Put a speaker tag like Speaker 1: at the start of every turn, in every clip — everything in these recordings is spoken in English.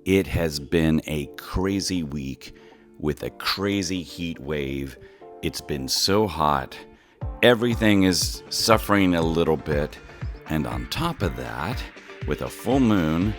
Speaker 1: It has been a crazy week with a crazy heat wave. It's been so hot. Everything is suffering a little bit. And on top of that, with a full moon,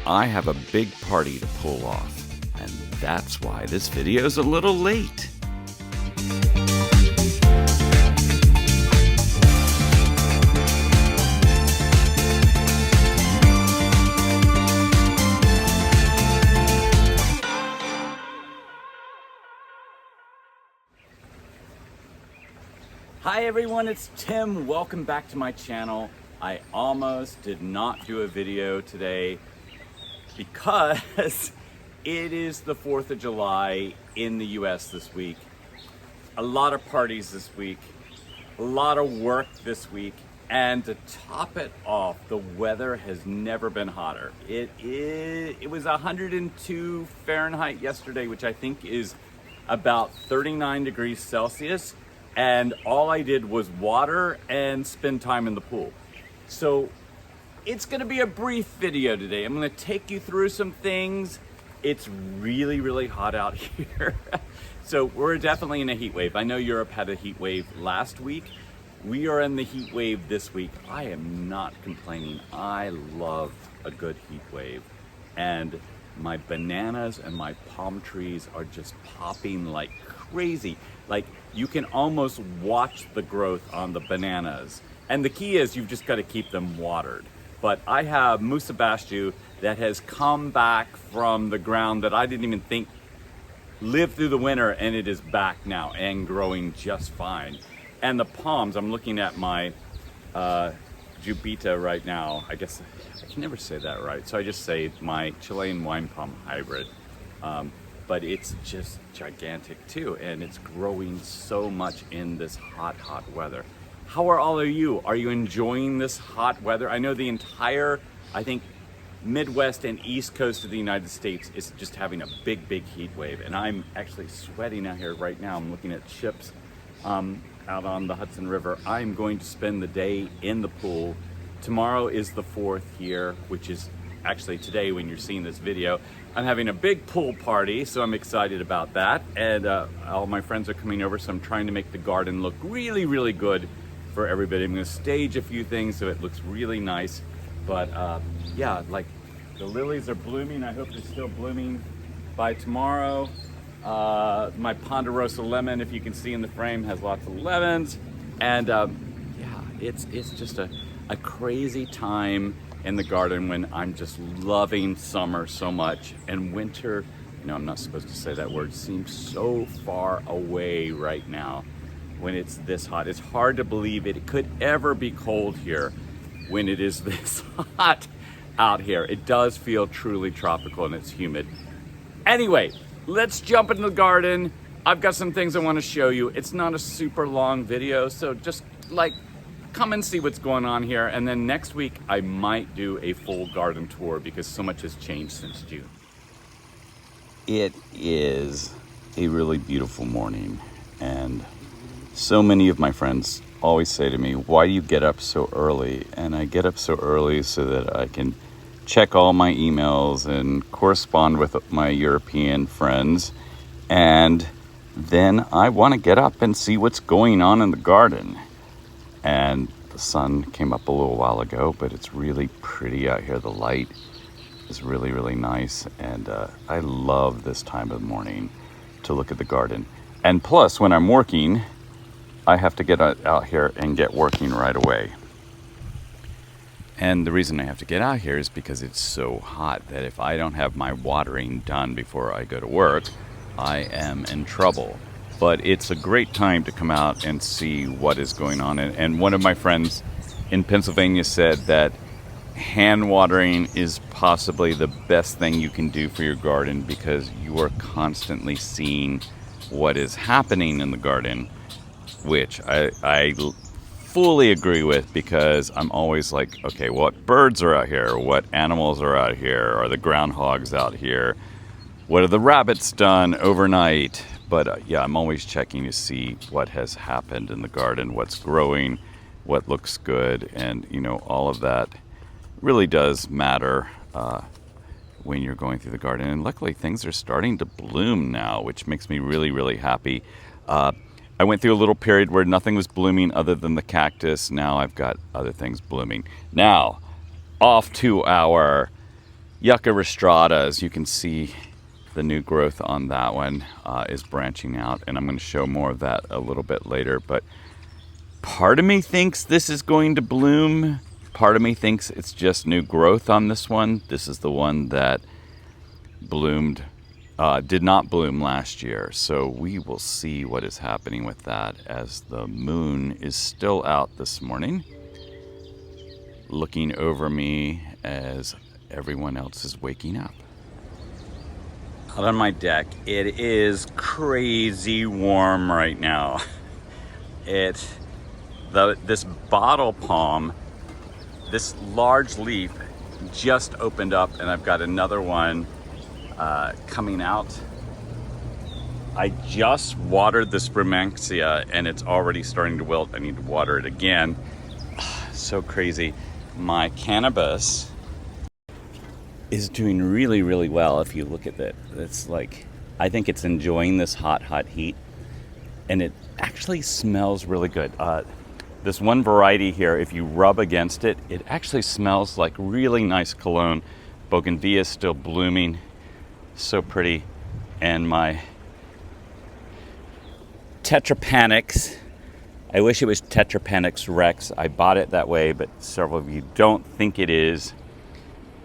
Speaker 1: I have a big party to pull off. And that's why this video is a little late. Hi everyone, it's Tim. Welcome back to my channel. I almost did not do a video today because it is the 4th of July in the US this week. A lot of parties this week, a lot of work this week, and to top it off, the weather has never been hotter. It was 102 Fahrenheit yesterday, which I think is about 39 degrees Celsius. And all I did was water and spend time in the pool. So it's gonna be a brief video today. I'm gonna take you through some things. It's really, really hot out here. So we're definitely in a heat wave. I know Europe had a heat wave last week. We are in the heat wave this week. I am not complaining. I love a good heat wave. And my bananas and my palm trees are just popping like crazy. Like, you can almost watch the growth on the bananas. And the key is you've just got to keep them watered. But I have musabastu that has come back from the ground that I didn't even think lived through the winter, and it is back now and growing just fine. And the palms, I'm looking at my Jupita right now. I guess I can never say that right, so I just say my Chilean wine palm hybrid. But it's just gigantic too, and it's growing so much in this hot weather. How are all of you? Are you enjoying this hot weather? I know the entire, I think, Midwest and East Coast of the United States is just having a big heat wave, and I'm actually sweating out here right now. I'm looking at ships out on the Hudson River. I'm going to spend the day in the pool. Tomorrow is the 4th here, which is actually today when you're seeing this video. I'm having a big pool party, so I'm excited about that. And all my friends are coming over, so I'm trying to make the garden look really good for everybody. I'm gonna stage a few things so it looks really nice. But yeah, like the lilies are blooming. I hope they're still blooming by tomorrow. My Ponderosa lemon, if you can see in the frame, has lots of lemons. And yeah, it's just a crazy time in the garden when I'm just loving summer so much, and winter, you know, I'm not supposed to say that word, seems so far away right now when it's this hot. It's hard to believe it could ever be cold here when it is this hot out here. It does feel truly tropical and it's humid. Anyway, let's jump into the garden. I've got some things I want to show you. It's not a super long video, so just like come and see what's going on here. And then next week I might do a full garden tour because so much has changed since June. It is a really beautiful morning, and so many of my friends always say to me, why do you get up so early? And I get up so early so that I can check all my emails and correspond with my European friends, and then I want to get up and see what's going on in the garden. And the sun came up a little while ago, but it's really pretty out here. The light is really nice, and I love this time of the morning to look at the garden. And plus, when I'm working, I have to get out here and get working right away. And the reason I have to get out here is because it's so hot that if I don't have my watering done before I go to work, I am in trouble. But it's a great time to come out and see what is going on. And one of my friends in Pennsylvania said that hand watering is possibly the best thing you can do for your garden because you are constantly seeing what is happening in the garden, which I fully agree with, because I'm always like, okay, what birds are out here? What animals are out here? Are the groundhogs out here? What have the rabbits done overnight? But yeah, I'm always checking to see what has happened in the garden, what's growing, what looks good, and you know, all of that really does matter when you're going through the garden. And luckily things are starting to bloom now, which makes me really, really happy. I went through a little period where nothing was blooming other than the cactus. Now I've got other things blooming. Now, off to our Yucca rostrata. As you can see, the new growth on that one is branching out, and I'm going to show more of that a little bit later. But part of me thinks this is going to bloom. Part of me thinks it's just new growth on this one. This is the one that bloomed, did not bloom last year. So we will see what is happening with that as the moon is still out this morning, looking over me as everyone else is waking up. Out on my deck, it is crazy warm right now. This bottle palm, this large leaf just opened up, and I've got another one coming out. I just watered the spermanxia and it's already starting to wilt. I need to water it again. So crazy. My cannabis is doing really, really well. If you look at it, it's like, I think it's enjoying this hot heat, and it actually smells really good. This one variety here, if you rub against it, it actually smells like really nice cologne. Bougainvillea is still blooming, so pretty. And my Tetrapanix, I wish it was Tetrapanix Rex. I bought it that way, but several of you don't think it is.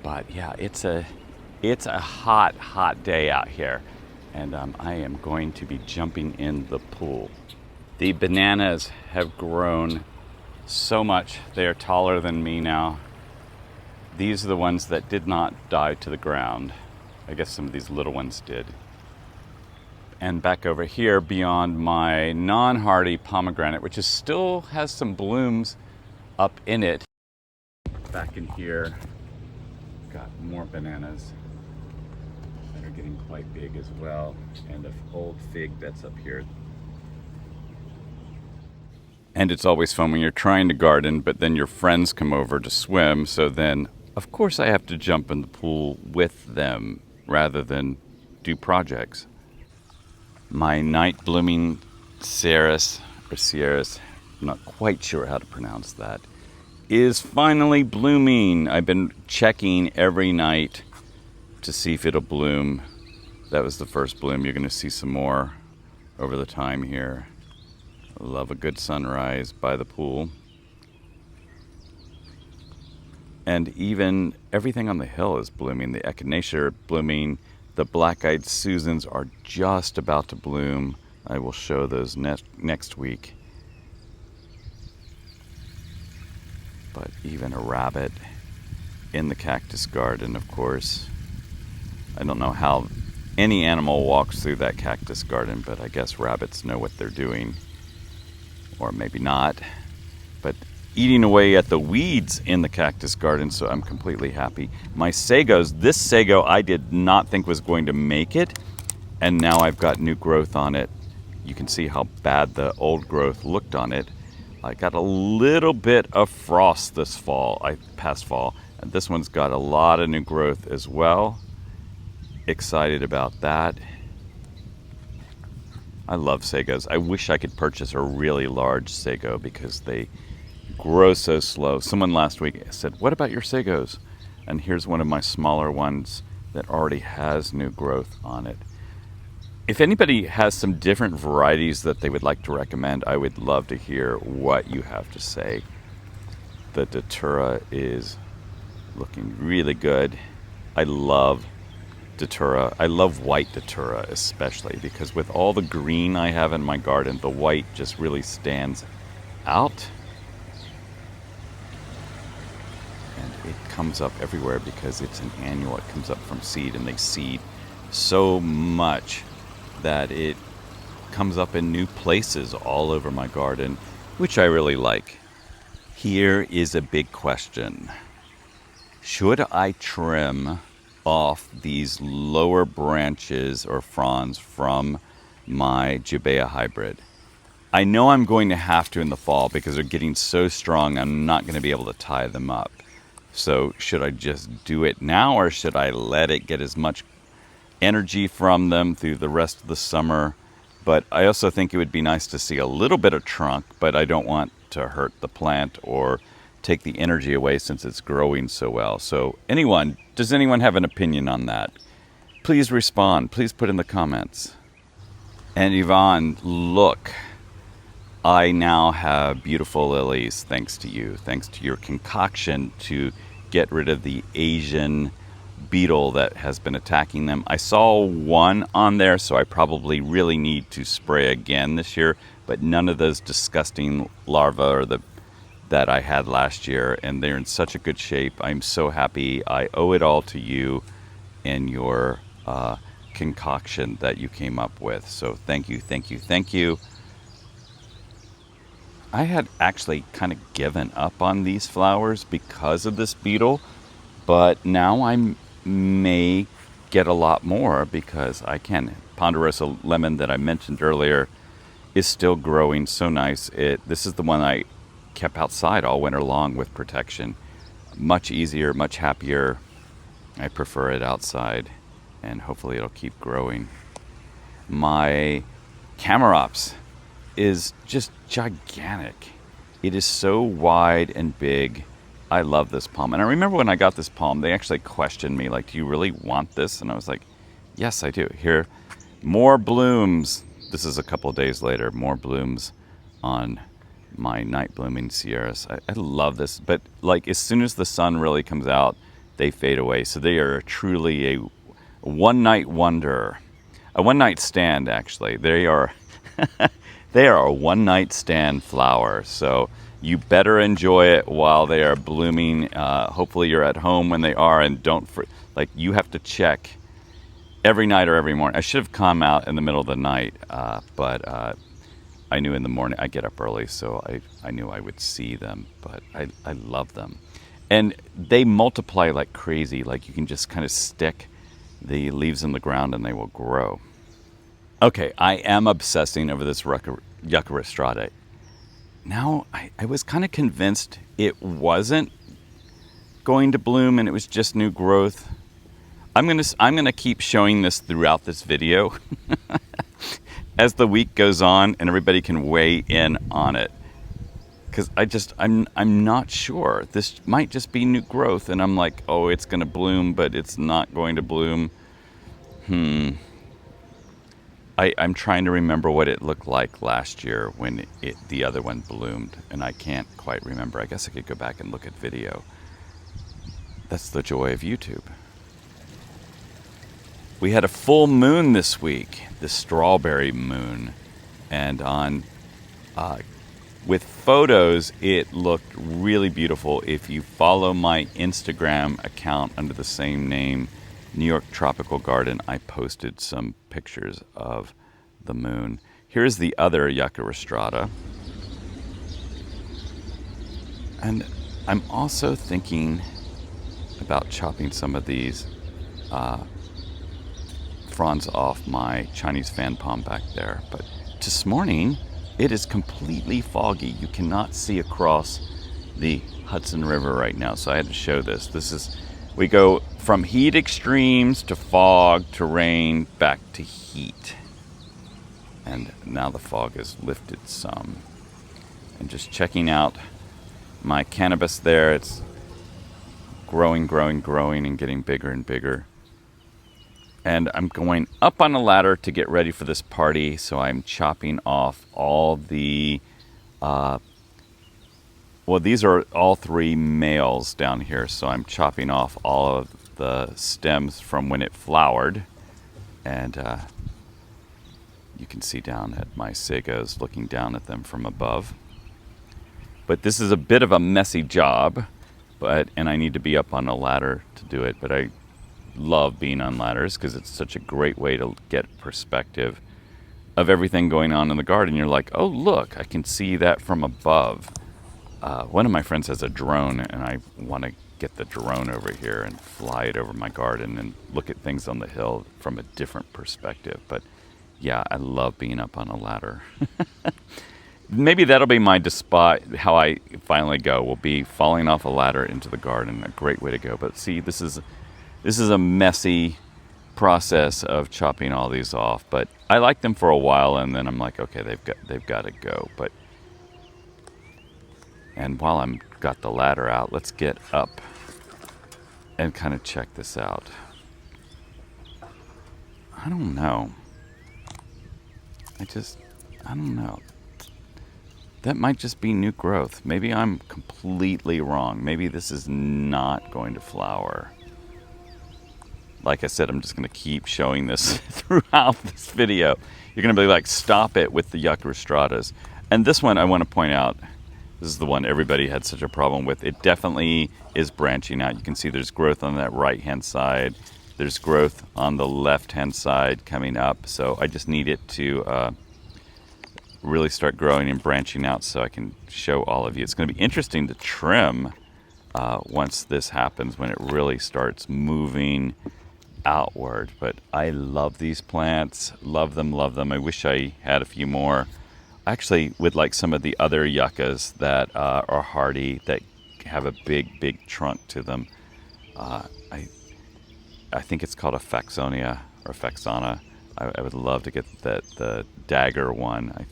Speaker 1: But yeah, it's a hot day out here, and I am going to be jumping in the pool. The bananas have grown so much. They are taller than me now. These are the ones that did not die to the ground. I guess some of these little ones did. And back over here beyond my non-hardy pomegranate, which still has some blooms up in it. Back in here, got more bananas that are getting quite big as well, and an old fig that's up here. And it's always fun when you're trying to garden, but then your friends come over to swim, so then of course I have to jump in the pool with them rather than do projects. My night blooming cereus, I'm not quite sure how to pronounce that, is finally blooming. I've been checking every night to see if it'll bloom. That was the first bloom. You're going to see some more over the time here. I love a good sunrise by the pool. And even everything on the hill is blooming. The echinacea are blooming. The black-eyed Susans are just about to bloom. I will show those next week. But even a rabbit in the cactus garden, of course. I don't know how any animal walks through that cactus garden, but I guess rabbits know what they're doing. Or maybe not. But eating away at the weeds in the cactus garden, so I'm completely happy. My sagos, this sago I did not think was going to make it, and now I've got new growth on it. You can see how bad the old growth looked on it. I got a little bit of frost this past fall, and this one's got a lot of new growth as well. Excited about that. I love sagos. I wish I could purchase a really large sago because they grow so slow. Someone last week said, "What about your sagos?" And here's one of my smaller ones that already has new growth on it. If anybody has some different varieties that they would like to recommend, I would love to hear what you have to say. The datura is looking really good. I love datura. I love white datura especially, because with all the green I have in my garden, the white just really stands out. And it comes up everywhere because it's an annual. It comes up from seed, and they seed so much that it comes up in new places all over my garden, which I really like. Here is a big question. Should I trim off these lower branches or fronds from my Jubea hybrid? I know I'm going to have to in the fall because they're getting so strong I'm not going to be able to tie them up.
Speaker 2: So should I just do it now, or should I let it get as much energy from them through the rest of the summer? But I also think it would be nice to see a little bit of trunk, but I don't want to hurt the plant or take the energy away since it's growing so well. So does anyone have an opinion on that? Please respond. Please put in the comments. And Yvonne, look, I now have beautiful lilies thanks to you, thanks to your concoction to get rid of the Asian beetle that has been attacking them. I saw one on there, so I probably really need to spray again this year, but none of those disgusting larvae that I had last year, and they're in such a good shape. I'm so happy. I owe it all to you and your concoction that you came up with. So thank you, thank you, thank you. I had actually kind of given up on these flowers because of this beetle, but now I may get a lot more because I can. Ponderosa lemon that I mentioned earlier is still growing so nice. This is the one I kept outside all winter long with protection. Much easier, much happier. I prefer it outside, and hopefully it'll keep growing. My Camarops is just gigantic. It is so wide and big. I love this palm. And I remember when I got this palm, they actually questioned me, like, do you really want this? And I was like, yes, I do. Here, more blooms. This is a couple of days later, more blooms on my night blooming Sierras. I love this. But like as soon as the sun really comes out, they fade away. So they are truly a one-night wonder. A one-night stand, actually. They are... They are a one-night stand flower, so you better enjoy it while they are blooming. Hopefully you're at home when they are, and you have to check every night or every morning. I should have come out in the middle of the night, but I knew in the morning I get up early, so I knew I would see them, but I love them. And they multiply like crazy. Like you can just kind of stick the leaves in the ground and they will grow. Okay, I am obsessing over this Yucca rostrata. Now, I was kind of convinced it wasn't going to bloom and it was just new growth. I'm gonna keep showing this throughout this video as the week goes on, and everybody can weigh in on it. Because I'm not sure. This might just be new growth, and I'm like, oh, it's gonna bloom, but it's not going to bloom. I'm trying to remember what it looked like last year when the other one bloomed, and I can't quite remember. I guess I could go back and look at video. That's the joy of YouTube. We had a full moon this week, the strawberry moon, and with photos, it looked really beautiful. If you follow my Instagram account under the same name, New York Tropical Garden, I posted some pictures of the moon. Here's the other Yucca rostrata. And I'm also thinking about chopping some of these fronds off my Chinese fan palm back there. But this morning, it is completely foggy. You cannot see across the Hudson River right now, so I had to show this. We go from heat extremes to fog to rain back to heat. And now the fog has lifted some. And just checking out my cannabis there, it's growing and getting bigger and bigger. And I'm going up on a ladder to get ready for this party, so I'm chopping off all the these are all three males down here, so I'm chopping off all of the stems from when it flowered. And you can see down at my sagos, looking down at them from above. But this is a bit of a messy job, and I need to be up on a ladder to do it. But I love being on ladders because it's such a great way to get perspective of everything going on in the garden. You're like, oh, look, I can see that from above. One of my friends has a drone, and I want to get the drone over here and fly it over my garden and look at things on the hill from a different perspective. But yeah, I love being up on a ladder. maybe that'll be my spot. How I finally go will be falling off a ladder into the garden. A great way to go. But see, this is a messy process of chopping all these off. But I like them for a while, and then I'm like, okay, they've got to go. And while I'm got the ladder out, let's get up and kind of check this out. I don't know. I don't know. That might just be new growth. Maybe I'm completely wrong. Maybe this is not going to flower. Like I said, I'm just going to keep showing this throughout this video. You're going to be like, stop it with the yucca rostratas. And this one, I want to point out, this is the one everybody had such a problem with. It definitely is branching out. You can see there's growth on that right-hand side. There's growth on the left-hand side coming up. So I just need it to really start growing and branching out so I can show all of you. It's going to be interesting to trim once this happens, when it really starts moving outward. But I love these plants. Love them, love them. I wish I had a few more. Actually, with like some of the other yuccas that are hardy, that have a big trunk to them. I think it's called a Faxonia or Faxana. I would love to get the dagger one.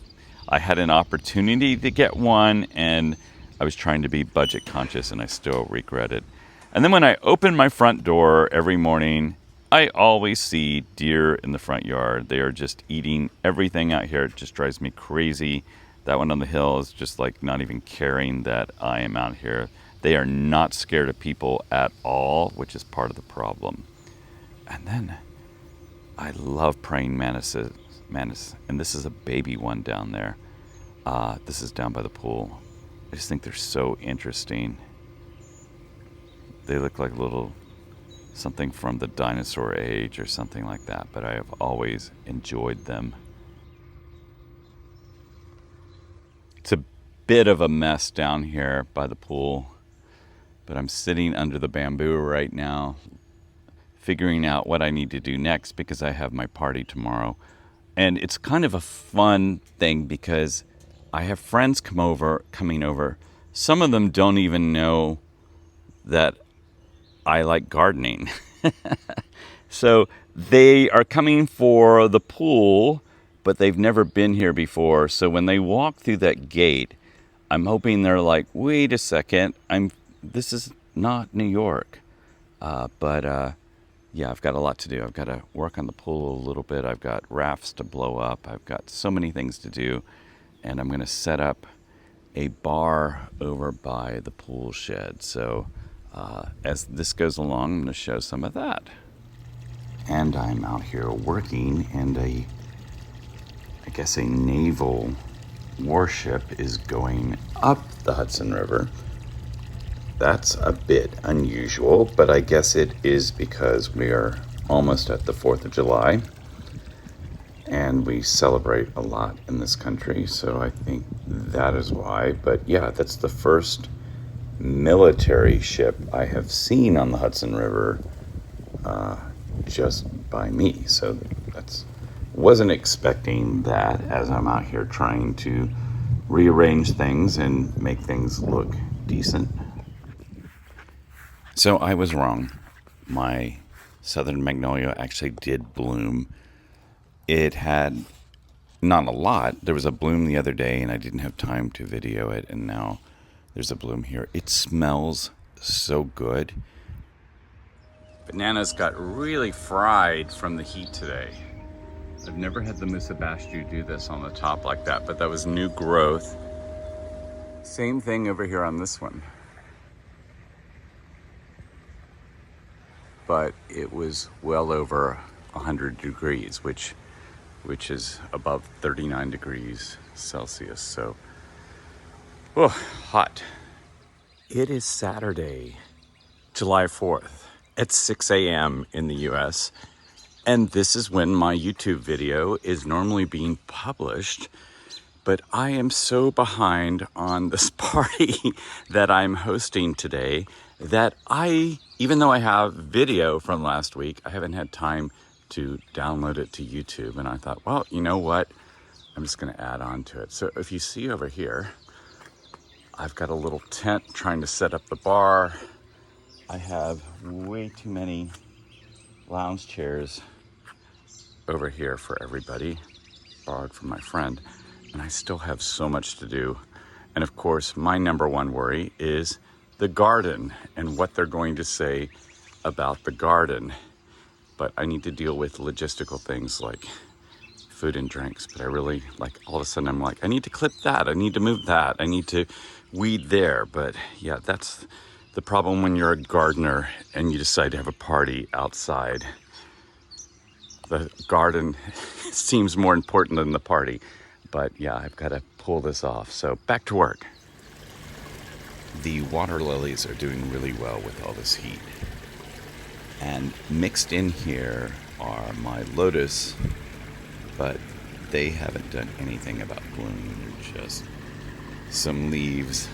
Speaker 2: I had an opportunity to get one, and I was trying to be budget conscious, and I still regret it. And then when I open my front door every morning, I always see deer in the front yard. They are just eating everything out here. It just drives me crazy. That one on the hill is just like not even caring that I am out here. They are not scared of people at all, which is part of the problem. And then I love praying mantises. And this is a baby one down there. This is down by the pool. I just think they're so interesting. They look like little something from the dinosaur age or something like that, but I have always enjoyed them. It's a bit of a mess down here by the pool, but I'm sitting under the bamboo right now, figuring out what I need to do next, because I have my party tomorrow. And it's kind of a fun thing because I have friends coming over. Some of them don't even know that I like gardening. So they are coming for the pool, but they've never been here before. So when they walk through that gate, I'm hoping they're like, wait a second, this is not New York. Yeah, I've got a lot to do. I've got to work on the pool a little bit. I've got rafts to blow up. I've got so many things to do. And I'm going to set up a bar over by the pool shed. So as this goes along, I'm going to show some of that. And I'm out here working, and I guess a naval warship is going up the Hudson River. That's a bit unusual, but I guess it is because we are almost at the 4th of July, and we celebrate a lot in this country, so I think that is why. But yeah, that's the first military ship I have seen on the Hudson River just by me, so wasn't expecting that, as I'm out here trying to rearrange things and make things look decent. So I was wrong. My southern magnolia actually did bloom. It had not a lot. There was a bloom the other day, and I didn't have time to video it, and now there's a bloom here. It smells so good. Bananas got really fried from the heat today. I've never had the Musabastu do this on the top like that, but that was new growth. Same thing over here on this one. But it was well over 100 degrees, which is above 39 degrees Celsius. So, hot. It is Saturday, July 4th at 6 a.m. in the US. And this is when my YouTube video is normally being published. But I am so behind on this party that I'm hosting today that even though I have video from last week, I haven't had time to download it to YouTube. And I thought, well, you know what? I'm just going to add on to it. So if you see over here, I've got a little tent trying to set up the bar. I have way too many lounge chairs over here for everybody, borrowed from my friend, and I still have so much to do. And of course, my number one worry is the garden and what they're going to say about the garden. But I need to deal with logistical things like food and drinks. But I really, like, all of a sudden I'm like, I need to clip that, I need to move that, I need to weed there. But yeah, that's the problem when you're a gardener and you decide to have a party outside. The garden seems more important than the party. But yeah, I've got to pull this off. So back to work. The water lilies are doing really well with all this heat. And mixed in here are my lotus, but they haven't done anything about blooming. Just some leaves,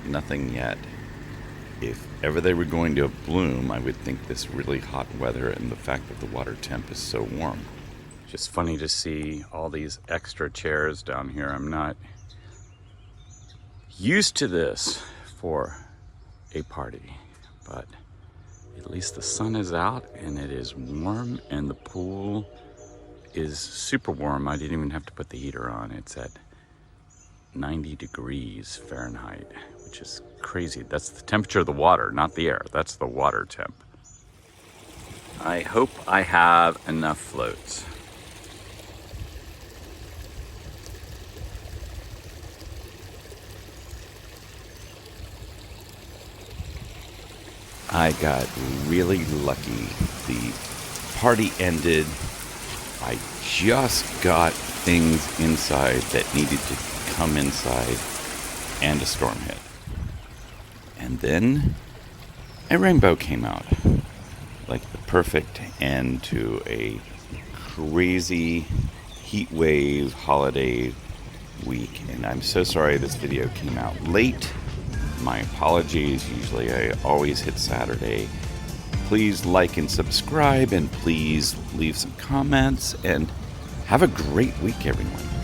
Speaker 2: nothing yet. If ever they were going to bloom, I would think this really hot weather and the fact that the water temp is so warm. Just funny to see all these extra chairs down here. I'm not used to this for a party, but at least the sun is out and it is warm and the pool is super warm. I didn't even have to put the heater on. It's at 90 degrees Fahrenheit, which is crazy. That's the temperature of the water, not the air. That's the water temp. I hope I have enough floats. I got really lucky. The party ended. I just got things inside that needed to come inside, and a storm hit. And then a rainbow came out. Like the perfect end to a crazy heat wave holiday week. And I'm so sorry this video came out late. My apologies. Usually I always hit Saturday. Please like and subscribe, and please leave some comments, and have a great week, everyone.